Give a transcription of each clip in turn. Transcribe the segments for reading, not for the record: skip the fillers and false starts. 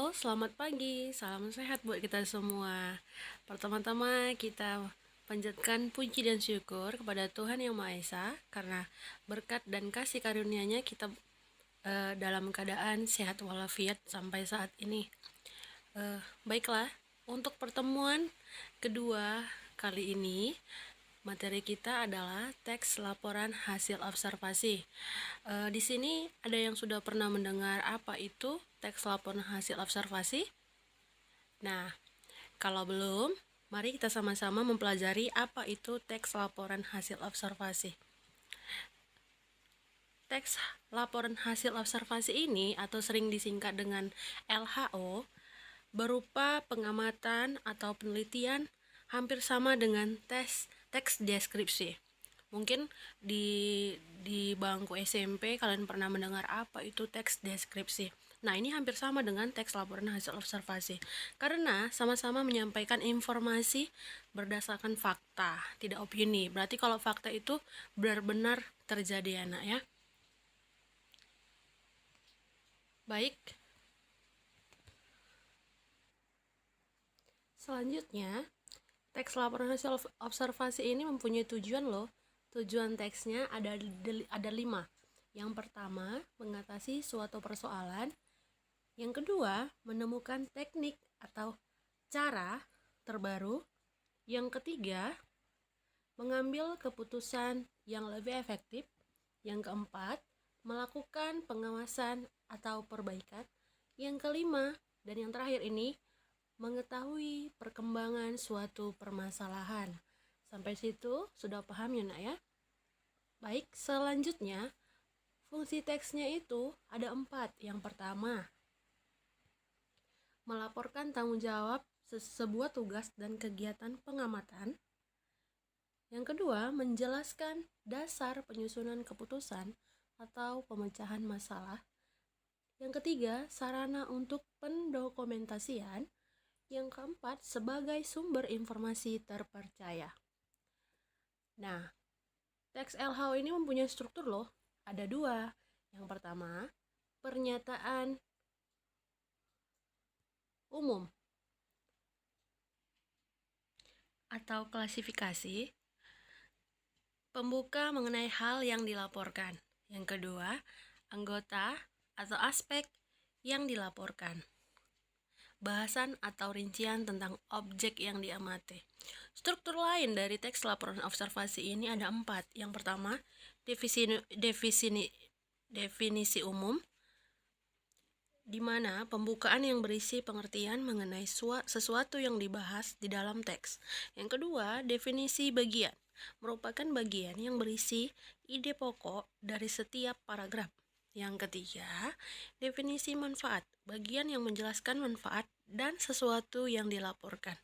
Selamat pagi, salam sehat buat kita semua. Pertama-tama kita panjatkan puji dan syukur kepada Tuhan Yang Maha Esa karena berkat dan kasih karunia-Nya kita dalam keadaan sehat walafiat sampai saat ini. Baiklah, untuk pertemuan kedua kali ini materi kita adalah teks laporan hasil observasi. Di sini ada yang sudah pernah mendengar apa itu teks laporan hasil observasi? Nah, kalau belum, mari kita sama-sama mempelajari apa itu teks laporan hasil observasi. Teks laporan hasil observasi ini atau sering disingkat dengan LHO berupa pengamatan atau penelitian hampir sama dengan teks deskripsi. Mungkin di bangku SMP kalian pernah mendengar apa itu teks deskripsi. Nah, ini hampir sama dengan teks laporan hasil observasi karena sama-sama menyampaikan informasi berdasarkan fakta, tidak opini. Berarti kalau fakta itu benar-benar terjadi, anak ya. Baik. Selanjutnya, teks laporan hasil observasi ini mempunyai tujuan loh. Tujuan teksnya ada 5. Yang pertama, mengatasi suatu persoalan. Yang kedua, menemukan teknik atau cara terbaru. Yang ketiga, mengambil keputusan yang lebih efektif. Yang keempat, melakukan pengawasan atau perbaikan. Yang kelima, dan yang terakhir ini, mengetahui perkembangan suatu permasalahan. Sampai situ sudah paham ya, nak ya? Baik, selanjutnya fungsi teksnya itu ada 4. Yang pertama, melaporkan tanggung jawab sebuah tugas dan kegiatan pengamatan. Yang kedua, menjelaskan dasar penyusunan keputusan atau pemecahan masalah. Yang ketiga, sarana untuk pendokumentasian. Yang keempat, sebagai sumber informasi terpercaya. Nah, teks LHO ini mempunyai struktur loh. Ada 2. Yang pertama, pernyataan umum atau klasifikasi, pembuka mengenai hal yang dilaporkan. Yang kedua, anggota atau aspek yang dilaporkan, bahasan atau rincian tentang objek yang diamati. Struktur lain dari teks laporan observasi ini ada 4. Yang pertama, definisi umum, di mana pembukaan yang berisi pengertian mengenai sesuatu yang dibahas di dalam teks. Yang kedua, definisi bagian, merupakan bagian yang berisi ide pokok dari setiap paragraf. Yang ketiga, definisi manfaat, bagian yang menjelaskan manfaat dan sesuatu yang dilaporkan.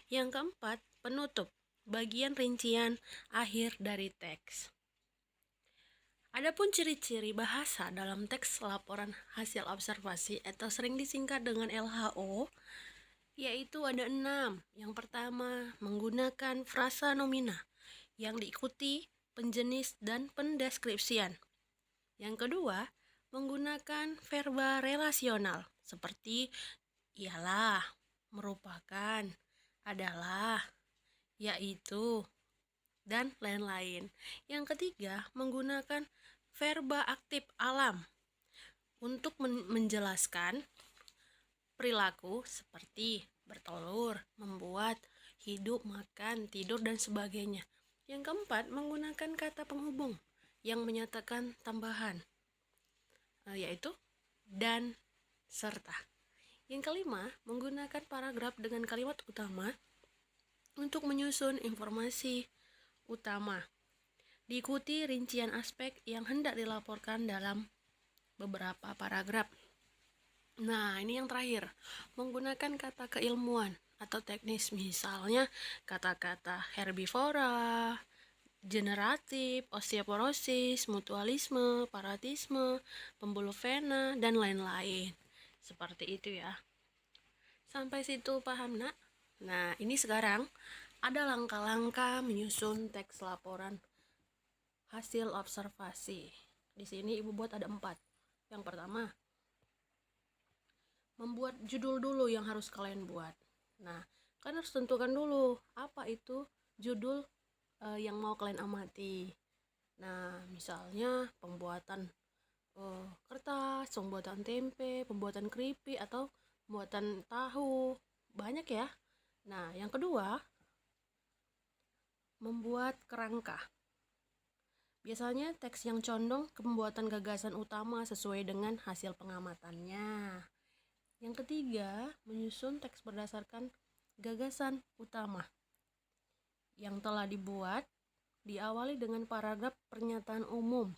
Yang keempat, penutup, bagian rincian akhir dari teks. Adapun ciri-ciri bahasa dalam teks laporan hasil observasi atau sering disingkat dengan LHO, yaitu ada 6. Yang pertama, menggunakan frasa nomina yang diikuti penjenis dan pendeskripsian. Yang kedua, menggunakan verba relasional seperti ialah, merupakan, adalah, yaitu, dan lain-lain. Yang ketiga, menggunakan verba aktif alam untuk menjelaskan perilaku seperti bertelur, membuat, hidup, makan, tidur, dan sebagainya. Yang keempat, menggunakan kata penghubung yang menyatakan tambahan, yaitu dan, serta. Yang kelima, menggunakan paragraf dengan kalimat utama untuk menyusun informasi utama, diikuti rincian aspek yang hendak dilaporkan dalam beberapa paragraf. Nah, ini yang terakhir, menggunakan kata keilmuan atau teknis, misalnya kata-kata herbivora, generatif, osteoporosis, mutualisme, paratisme, pembuluh vena, dan lain-lain. Seperti itu ya. Sampai situ paham, nak? Nah, ini sekarang ada langkah-langkah menyusun teks laporan hasil observasi. Di sini ibu buat ada 4. Yang pertama, membuat judul dulu yang harus kalian buat. Nah, kalian harus tentukan dulu apa itu judul yang mau kalian amati. Nah, misalnya pembuatan kertas, pembuatan tempe, pembuatan keripik, atau pembuatan tahu. Banyak ya. Nah, yang kedua, membuat kerangka. Biasanya teks yang condong ke pembuatan gagasan utama sesuai dengan hasil pengamatannya. Yang ketiga, menyusun teks berdasarkan gagasan utama yang telah dibuat, diawali dengan paragraf pernyataan umum,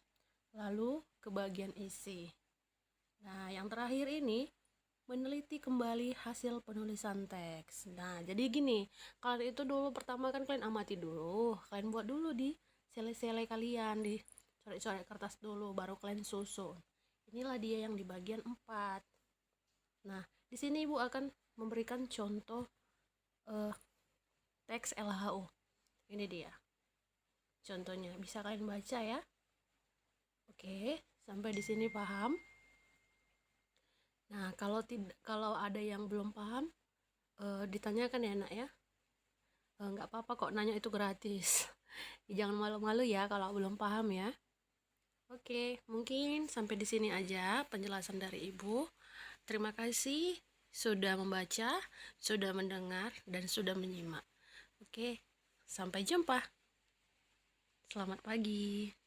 lalu ke bagian isi. Nah, yang terakhir ini meneliti kembali hasil penulisan teks. Nah, jadi gini, kalian itu dulu pertama kan kalian amati dulu, kalian buat dulu di sele-sele kalian, di coret-coret kertas dulu, baru kalian susun. Inilah dia yang di bagian 4. Nah, di sini Ibu akan memberikan contoh teks LHU. Ini dia contohnya, bisa kalian baca ya. Oke, sampai di sini paham? Nah, kalau ada yang belum paham, ditanyakan ya nak ya. Nggak apa-apa kok, nanya itu gratis. Jangan malu-malu ya kalau belum paham ya. Oke, mungkin sampai di sini aja penjelasan dari Ibu. Terima kasih sudah membaca, sudah mendengar, dan sudah menyimak. Oke, sampai jumpa. Selamat pagi.